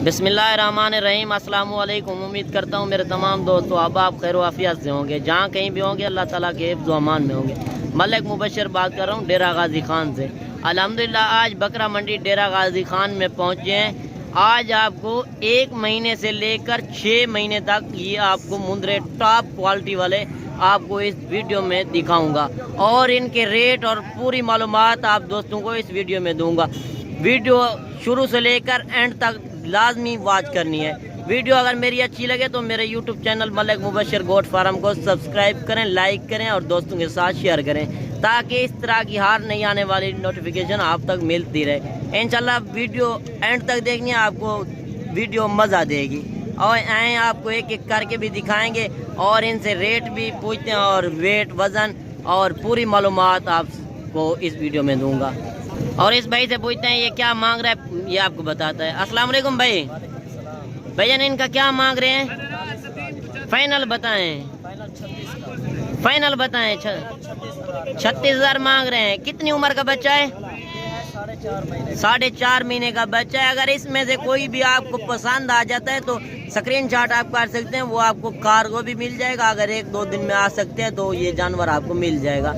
बिस्मिल्लाहिर्रहमानिर्रहीम। अस्सलाम वालेकुम। उम्मीद करता हूँ मेरे तमाम दोस्तों आप खैर आफियत से होंगे, जहाँ कहीं भी होंगे अल्लाह ताला के हिफ्ज़ व अमान में होंगे। मलिक मुबशर बात कर रहा हूँ डेरा गाजी खान से। अल्हम्दुलिल्लाह आज बकरा मंडी डेरा गाजी खान में पहुँचे हैं। आज आपको 1 महीने से लेकर 6 महीने तक ये आपको मुंदरे टॉप क्वालिटी वाले आपको इस वीडियो में दिखाऊंगा और इनके रेट और पूरी मालूमात आप दोस्तों को इस वीडियो में दूंगा। वीडियो शुरू से लेकर एंड तक लाजमी वॉच करनी है। वीडियो अगर मेरी अच्छी लगे तो मेरे YouTube channel Malik Mubashar goat farm को सब्सक्राइब करें, लाइक करें और दोस्तों के साथ शेयर करें ताकि इस तरह की हार नहीं आने वाली नोटिफिकेशन आप तक मिलती रहे। इंशाल्लाह वीडियो एंड तक देखनी है, आपको वीडियो मज़ा देगी और आए आपको एक एक करके भी दिखाएंगे और इनसे रेट भी पूछते हैं और वेट वज़न और पूरी मालूमात आपको इस वीडियो में दूंगा। और इस भाई से पूछते हैं ये क्या मांग रहा है, ये आपको बताता है। अस्सलाम वालेकुम भाई। भैया इनका क्या मांग रहे हैं? फाइनल बताएं, फाइनल बताएं। 36,000 मांग रहे हैं। कितनी उम्र का बच्चा है? 4.5 महीने का बच्चा है। अगर इसमें से कोई भी आपको पसंद आ जाता है तो स्क्रीनशॉट आप कर सकते हैं, वो आपको कार्गो भी मिल जाएगा। अगर 1-2 दिन में आ सकते हैं तो ये जानवर आपको मिल जाएगा।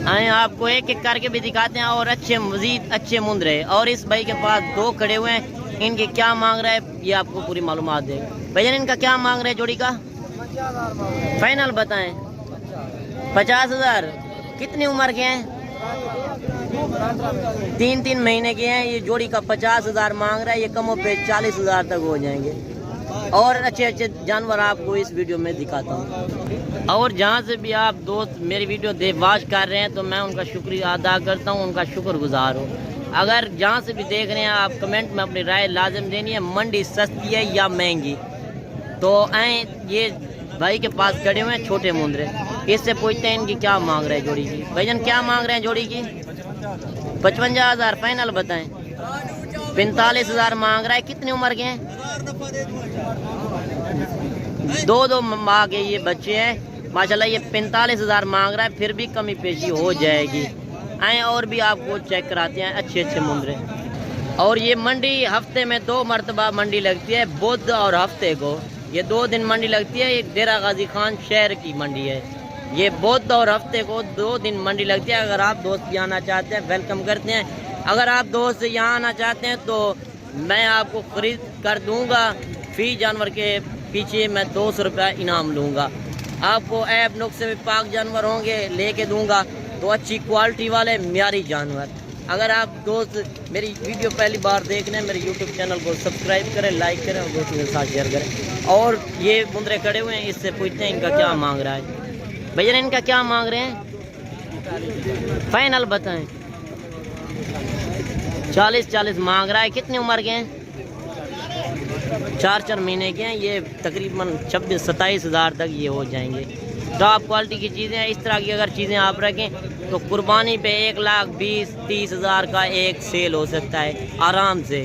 आए आपको एक एक करके भी दिखाते हैं और अच्छे मजीद अच्छे मुंदरे। और इस भाई के पास 2 खड़े हुए हैं, इनके क्या मांग रहा है ये आपको पूरी मालूमात देगा। भैया इनका क्या मांग रहे हैं जोड़ी का? फाइनल बताएं। 50,000। कितनी उम्र के हैं? 3-3 महीने के हैं। ये जोड़ी का 50,000 मांग रहा है। ये कमों पे 40,000 तक हो जाएंगे और अच्छे अच्छे जानवर आपको इस वीडियो में दिखाता हूँ। और जहाँ से भी आप दोस्त मेरी वीडियो वॉच कर रहे हैं तो मैं उनका शुक्रिया अदा करता हूँ, उनका शुक्रगुजार हूँ। अगर जहाँ से भी देख रहे हैं आप कमेंट में अपनी राय लाजिम देनी है, मंडी सस्ती है या महंगी। तो आए ये भाई के पास खड़े हुए हैं छोटे मुंदरे, इससे पूछते हैं इनकी क्या मांग रहे हैं जोड़ी की। भाईजान क्या मांग रहे हैं जोड़ी की? 55,000। फाइनल बताएं। 45,000 मांग रहा है। कितनी उम्र के हैं? 2 माह के ये बच्चे हैं माशाल्लाह। ये 45,000 मांग रहा है, फिर भी कमी पेशी हो जाएगी। आए और भी आपको चेक कराते हैं अच्छे अच्छे मुंदरे। और ये मंडी हफ्ते में 2 मरतबा मंडी लगती है, बुध और हफ्ते को। ये 2 दिन मंडी लगती है। ये डेरा गाजी खान शहर की मंडी है। ये बुध और हफ्ते को 2 दिन मंडी लगती है। अगर आप दोस्त यहाँ आना चाहते हैं वेलकम करते हैं। अगर आप दोस्त यहाँ आना चाहते हैं तो मैं आपको ख़रीद कर दूँगा। फी जानवर के पीछे मैं 200 रुपया इनाम लूँगा। आपको ऐप नुक्स से भी पाक जानवर होंगे लेके दूँगा, तो अच्छी क्वालिटी वाले म्यारी जानवर। अगर आप दोस्त मेरी वीडियो पहली बार देख रहे हैं मेरे यूट्यूब चैनल को सब्सक्राइब करें, लाइक करें और दोस्तों के साथ शेयर करें। और ये मुंदरे खड़े हुए हैं, इससे पूछते हैं इनका क्या मांग रहा है। भैया इनका क्या मांग रहे हैं? फाइनल बताएं। 40 मांग रहा है। कितनी उम्र के हैं? 4 महीने के हैं। ये तकरीबन 26-27 तक ये हो जाएंगे। टॉप क्वालिटी की चीज़ें हैं। इस तरह की अगर चीज़ें आप रखें तो कुर्बानी पे 1,20,000-30,000 का एक सेल हो सकता है आराम से।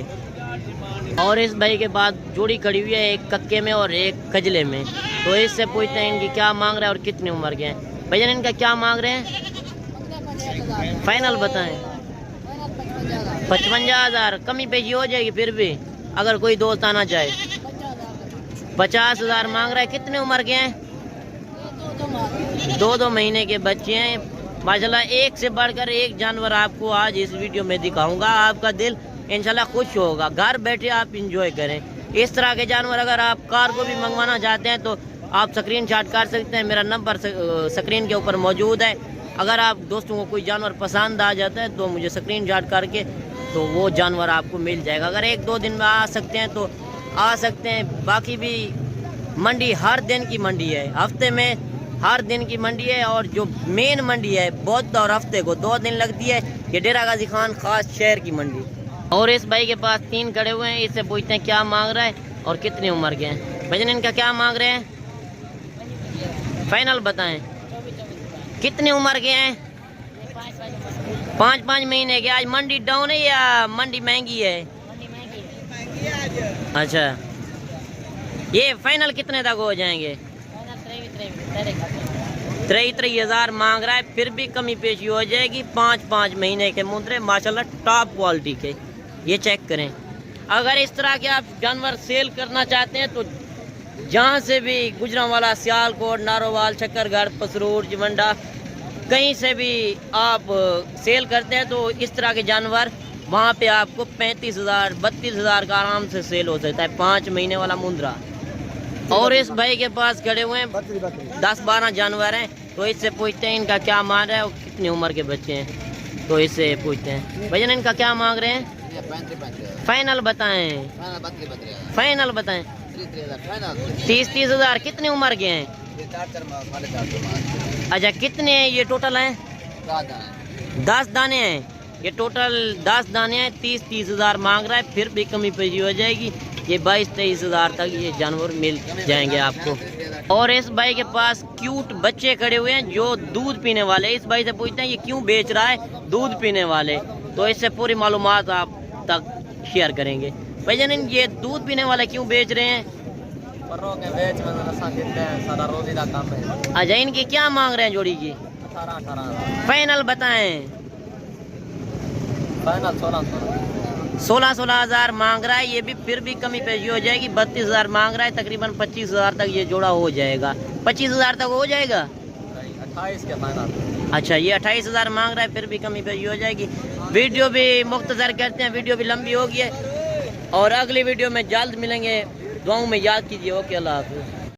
और इस भाई के पास जोड़ी खड़ी हुई है, एक कक्के में और एक कजले में। तो इससे पूछते हैं इनकी क्या मांग रहे हैं और कितनी उम्र के हैं। भैया इनका क्या मांग रहे हैं? फाइनल बताएं। 55,000। कमी पेशी हो जाएगी फिर भी अगर कोई दोस्त आना चाहे। 50,000 मांग रहा है। कितने उम्र के हैं? 2 महीने के बच्चे हैं माशाल्लाह। एक से बढ़कर एक जानवर आपको आज इस वीडियो में दिखाऊंगा। आपका दिल इंशाल्लाह खुश होगा। घर बैठे आप इंजॉय करें इस तरह के जानवर। अगर आप कार को भी मंगवाना चाहते हैं तो आप स्क्रीनशॉट कर सकते हैं। मेरा नंबर स्क्रीन के ऊपर मौजूद है। अगर आप दोस्तों को कोई जानवर पसंद आ जाता है तो मुझे स्क्रीनशॉट करके तो वो जानवर आपको मिल जाएगा। अगर 1-2 दिन में आ सकते हैं तो आ सकते हैं। बाकी भी मंडी हर दिन की मंडी है, हफ्ते में हर दिन की मंडी है। और जो मेन मंडी है बुध और हफ्ते को 2 दिन लगती है। ये डेरा गाजी खान खास शहर की मंडी। और इस भाई के पास 3 खड़े हुए हैं, इससे पूछते हैं क्या मांग रहा है और कितनी उम्र के हैं। भैया इनका क्या मांग रहे हैं? फाइनल बताएं। कितनी उम्र के हैं? 5 महीने के। आज मंडी डाउन है या मंडी महंगी है? अच्छा, ये फाइनल कितने तक हो जाएंगे? 23,000 मांग रहा है, फिर भी कमी पेशी हो जाएगी। 5 महीने के मुंदरे माशाल्लाह टॉप क्वालिटी के। ये चेक करें। اگر اس طرح کے آپ جانور سیل کرنا چاہتے ہیں تو جہاں سے بھی گجرانوالا، سیال کوٹ، نارووال، شکر گڑھ، پسرور، چمنڈا، کہیں سے بھی آپ سیل کرتے ہیں تو اس طرح کے جانور وہاں پہ آپ کو 35,000 32,000 کا آرام سے سیل ہو سکتا ہے، 5 مہینے والا مندرا۔ اور اس بھائی کے پاس کھڑے ہوئے ہیں 10-12 جانور ہیں، تو اس سے پوچھتے ہیں ان کا کیا مان رہا ہے اور کتنی عمر کے بچے ہیں، تو اس سے پوچھتے ہیں بھائی جان ان کا کیا مانگ رہے ہیں؟ فائنل بتائیں، فائنل بتائیں۔ 30,000 کتنی عمر کے ہیں؟ اچھا کتنے ہیں یہ ٹوٹل ہیں؟ 10 دانے ہیں، یہ ٹوٹل 10 دانے ہیں، 30,000 مانگ رہا ہے، پھر بھی کمی پیشی ہو جائے گی، یہ 22-23,000 تک یہ جانور مل جائیں گے آپ کو۔ اور اس بھائی کے پاس کیوٹ بچے کھڑے ہوئے ہیں جو دودھ پینے والے، اس بھائی سے پوچھتے ہیں یہ کیوں بیچ رہا ہے دودھ پینے والے، تو اس سے پوری معلومات آپ تک شیئر کریں گے۔ بھائی جان یہ دودھ پینے والے کیوں بیچ رہے ہیں؟ اچھا ان کی کیا مانگ رہے ہیں جوڑی کی؟ 18 بتائیں۔ 16,000 مانگ رہا ہے، یہ بھی پھر بھی کمی پیشی ہو جائے گی، 32,000 مانگ رہا ہے، تقریباً 25,000 تک یہ جوڑا ہو جائے گا۔ 25,000 تک ہو جائے گا؟ 28 کے فائنل۔ اچھا یہ 28,000 مانگ رہا ہے، پھر بھی کمی پیشی ہو جائے گی۔ ویڈیو بھی مختصر کرتے ہیں، ویڈیو بھی لمبی ہوگی ہے، اور اگلی ویڈیو میں جلد ملیں گے، دعاؤں میں یاد کیجیے۔ اوکے اللہ حافظ۔